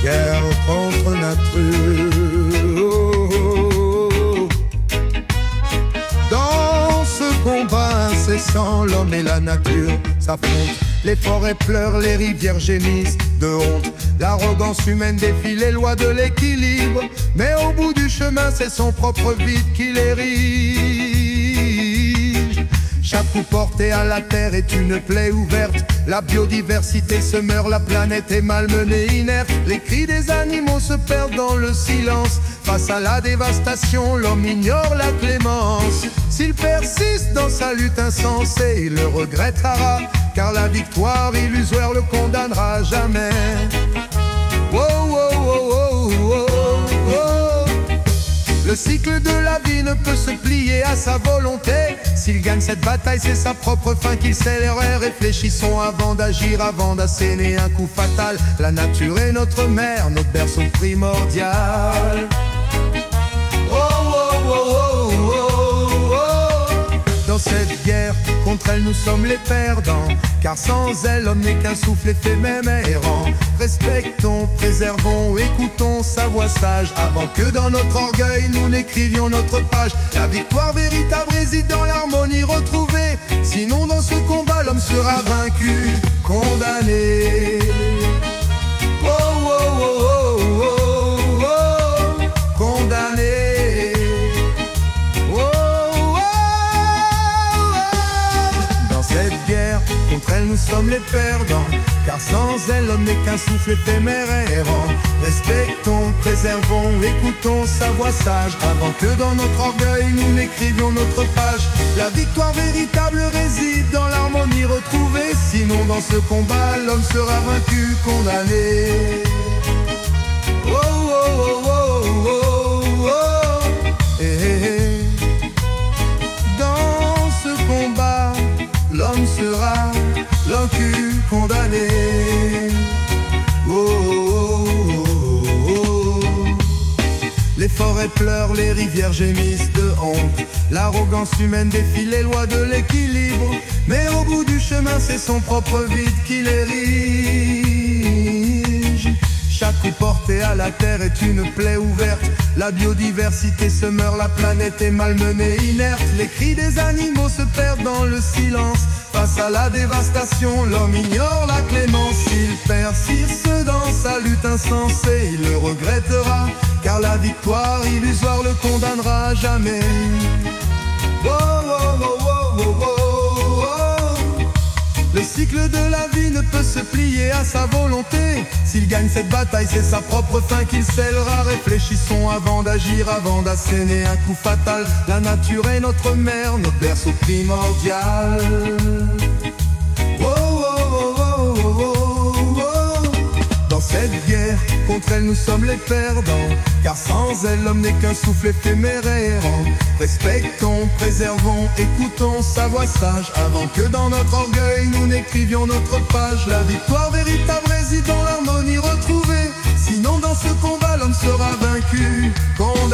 guerre contre nature. Dans ce combat incessant, l'homme et la nature s'affrontent. Les forêts pleurent, les rivières gémissent de honte. L'arrogance humaine défie les lois de l'équilibre. Mais au bout du chemin, c'est son propre vide qui l'érige. Chaque coup porté à la terre est une plaie ouverte. La biodiversité se meurt, la planète est malmenée, inerte. Les cris des animaux se perdent dans le silence. Face à la dévastation, l'homme ignore la clémence. S'il persiste dans sa lutte insensée, il le regrettera, car la victoire illusoire le condamnera à jamais. Wow, wow, wow, wow, wow, wow. Le cycle de la vie ne peut se plier à sa volonté. S'il gagne cette bataille, c'est sa propre fin qu'il scélérait. Réfléchissons avant d'agir, avant d'asséner un coup fatal. La nature est notre mère, notre berceau primordial. Oh, oh, oh, oh, oh, oh. Dans cette guerre, contre elle nous sommes les perdants, car sans elle, l'homme n'est qu'un souffle éphémère errant. Respectons, préservons, écoutons sa voix sage, avant que dans notre orgueil nous n'écrivions notre page. La victoire véritable réside dans l'harmonie retrouvée. Sinon dans ce combat l'homme sera vaincu, condamné. Oh, oh, oh, oh, oh, oh. Condamné. Oh, oh, oh. Dans cette guerre, contre elle nous sommes les perdants, car sans elle l'homme n'est qu'un souffle éphémère errant. Respectons, préservons, écoutons sa voix sage, avant que dans notre orgueil nous n'écrivions notre page. La victoire véritable réside dans l'harmonie retrouvée. Sinon dans ce combat l'homme sera vaincu, condamné. Oh, oh, oh, oh, oh, oh. Eh, eh, eh. Dans ce combat l'homme sera vaincu, condamné. Oh, oh, oh, oh, oh. Les forêts pleurent, les rivières gémissent de honte. L'arrogance humaine défie les lois de l'équilibre. Mais au bout du chemin, c'est son propre vide qui l'érige. Chaque coup porté à la terre est une plaie ouverte. La biodiversité se meurt, la planète est malmenée, inerte. Les cris des animaux se perdent dans le silence. Face à la dévastation, l'homme ignore la clémence. S'il persiste dans sa lutte insensée, il le regrettera, car la victoire illusoire le condamnera à jamais. Oh, oh, oh, oh, oh, oh, oh. Le cycle de la vie ne peut se plier à sa volonté. S'il gagne cette bataille, c'est sa propre fin qu'il scellera. Réfléchissons avant d'agir, avant d'asséner un coup fatal. La nature est notre mère, notre berceau primordial. Oh, oh, oh, oh, oh, oh. Dans cette guerre, contre elle nous sommes les perdants, car sans elle l'homme n'est qu'un souffle éphémère errant. Respectons, préservons, écoutons sa voix sage, avant que dans notre orgueil nous n'écrivions notre page. La victoire véritable réside dans l'harmonie retrouvée. Sinon dans ce combat l'homme sera vaincu, condamné.